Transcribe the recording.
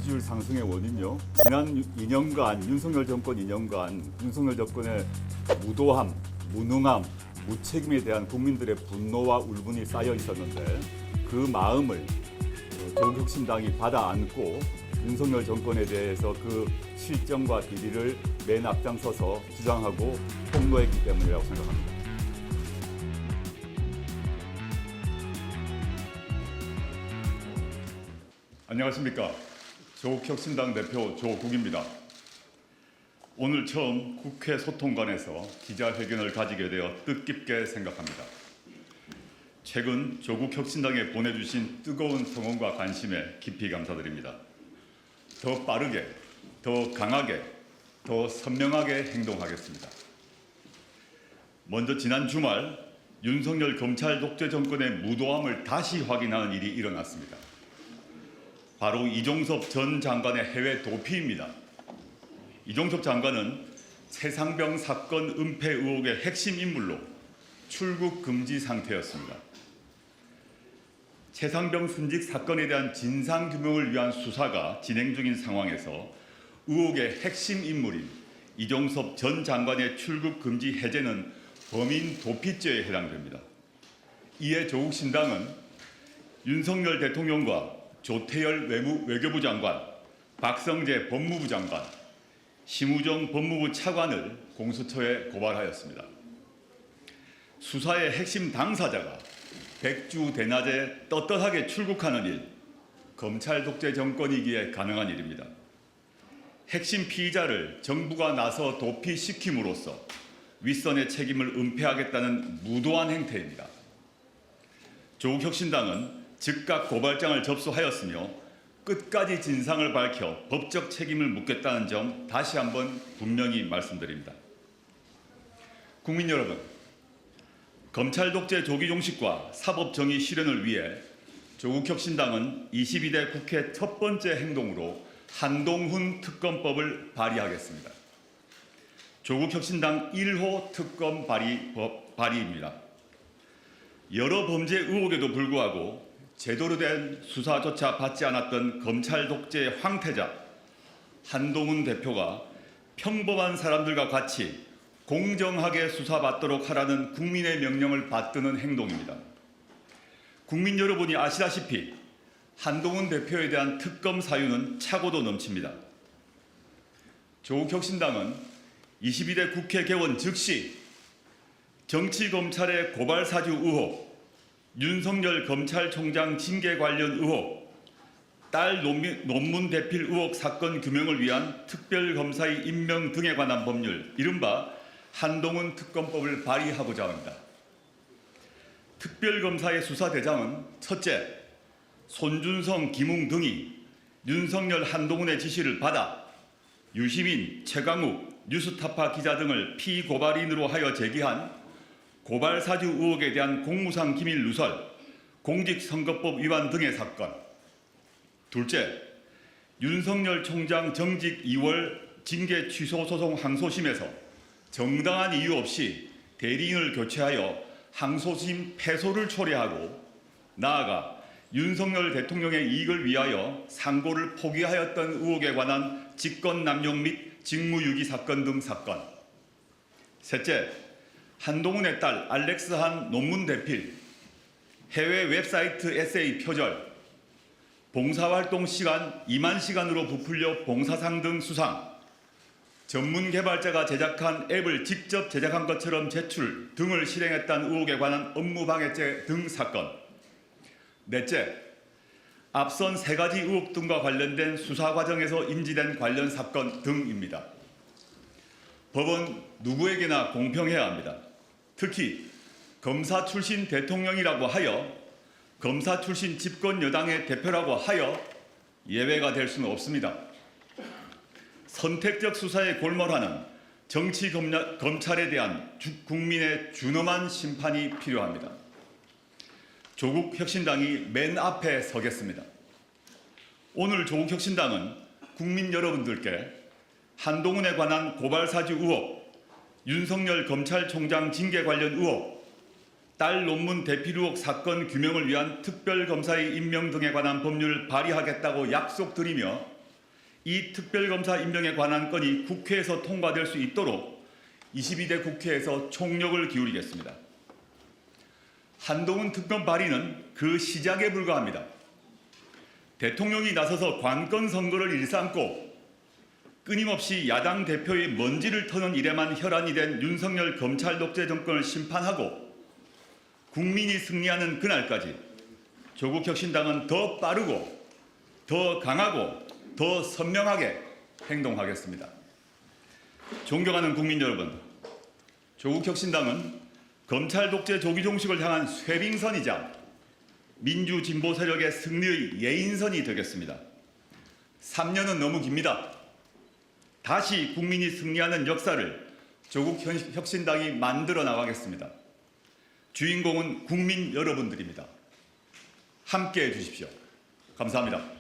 지지율 상승의 원인요. 지난 2년간 윤석열 정권 2년간 윤석열 정권의 무도함, 무능함, 무책임에 대한 국민들의 분노와 울분이 쌓여 있었는데 그 마음을 조국혁신당이 받아 안고 윤석열 정권에 대해서 그 실정과 비리를 맨 앞장서서 주장하고 폭로했기 때문이라고 생각합니다. 안녕하십니까. 조국혁신당 대표 조국입니다. 오늘 처음 국회 소통관에서 기자회견을 가지게 되어 뜻깊게 생각합니다. 최근 조국혁신당에 보내주신 뜨거운 성원과 관심에 깊이 감사드립니다. 더 빠르게, 더 강하게, 더 선명하게 행동하겠습니다. 먼저 지난 주말 윤석열 검찰 독재 정권의 무도함을 다시 확인하는 일이 일어났습니다. 바로 이종섭 전 장관의 해외 도피입니다. 이종섭 장관은 최상병 사건 은폐 의혹의 핵심 인물로 출국 금지 상태였습니다. 최상병 순직 사건에 대한 진상규명을 위한 수사가 진행 중인 상황에서 의혹의 핵심 인물인 이종섭 전 장관의 출국 금지 해제는 범인 도피죄에 해당됩니다. 이에 조국신당은 윤석열 대통령과 조태열 외교부 장관, 박성재 법무부 장관, 심우정 법무부 차관을 공수처에 고발하였습니다. 수사의 핵심 당사자가 백주대낮에 떳떳하게 출국하는 일, 검찰 독재 정권이기에 가능한 일입니다. 핵심 피의자를 정부가 나서 도피시킴으로써 윗선의 책임을 은폐하겠다는 무도한 행태입니다. 조국혁신당은 즉각 고발장을 접수하였으며 끝까지 진상을 밝혀 법적 책임을 묻겠다는 점 다시 한번 분명히 말씀드립니다. 국민 여러분, 검찰 독재 조기 종식과 사법 정의 실현을 위해 조국혁신당은 22대 국회 첫 번째 행동으로 한동훈 특검법을 발의하겠습니다. 조국혁신당 1호 특검 발의입니다. 여러 범죄 의혹에도 불구하고 제대로 된 수사조차 받지 않았던 검찰 독재의 황태자 한동훈 대표가 평범한 사람들과 같이 공정하게 수사받도록 하라는 국민의 명령을 받드는 행동입니다. 국민 여러분이 아시다시피 한동훈 대표에 대한 특검 사유는 차고도 넘칩니다. 조국혁신당은 22대 국회 개원 즉시 정치검찰의 고발사주 의혹, 윤석열 검찰총장 징계 관련 의혹, 딸 논문 대필 의혹 사건 규명을 위한 특별검사의 임명 등에 관한 법률, 이른바 한동훈 특검법을 발의하고자 합니다. 특별검사의 수사대장은 첫째, 손준성, 김웅 등이 윤석열, 한동훈의 지시를 받아 유시민, 최강욱, 뉴스타파 기자 등을 피고발인으로 하여 제기한 고발사주 의혹에 대한 공무상 기밀 누설, 공직선거법 위반 등의 사건. 둘째, 윤석열 총장 정직 2월 징계 취소 소송 항소심에서 정당한 이유 없이 대리인을 교체하여 항소심 패소를 초래하고 나아가 윤석열 대통령의 이익을 위하여 상고를 포기하였던 의혹에 관한 직권남용 및 직무유기 사건 등 사건. 셋째, 한동훈의 딸 알렉스한 논문 대필, 해외 웹사이트 에세이 표절, 봉사활동 시간 2만 시간으로 부풀려 봉사상 등 수상, 전문 개발자가 제작한 앱을 직접 제작한 것처럼 제출 등을 실행했다는 의혹에 관한 업무방해죄 등 사건. 넷째, 앞선 세 가지 의혹 등과 관련된 수사 과정에서 인지된 관련 사건 등입니다. 법은 누구에게나 공평해야 합니다. 특히 검사 출신 대통령이라고 하여 검사 출신 집권 여당의 대표라고 하여 예외가 될 수는 없습니다. 선택적 수사에 골몰하는 정치 검찰에 대한 국민의 준엄한 심판이 필요합니다. 조국혁신당이 맨 앞에 서겠습니다. 오늘 조국혁신당은 국민 여러분들께 한동훈에 관한 고발사주 의혹, 윤석열 검찰총장 징계 관련 의혹, 딸 논문 대필 의혹 사건 규명을 위한 특별검사의 임명 등에 관한 법률을 발의하겠다고 약속드리며 이 특별검사 임명에 관한 건이 국회에서 통과될 수 있도록 22대 국회에서 총력을 기울이겠습니다. 한동훈 특검 발의는 그 시작에 불과합니다. 대통령이 나서서 관건 선거를 일삼고 끊임없이 야당 대표의 먼지를 터는 일에만 혈안이 된 윤석열 검찰 독재 정권을 심판하고 국민이 승리하는 그날까지 조국 혁신당은 더 빠르고 더 강하고 더 선명하게 행동하겠습니다. 존경하는 국민 여러분, 조국 혁신당은 검찰 독재 조기 종식을 향한 쇄빙선이자 민주 진보 세력의 승리의 예인선이 되겠습니다. 3년은 너무 깁니다. 다시 국민이 승리하는 역사를 조국 혁신당이 만들어 나가겠습니다. 주인공은 국민 여러분들입니다. 함께해 주십시오. 감사합니다.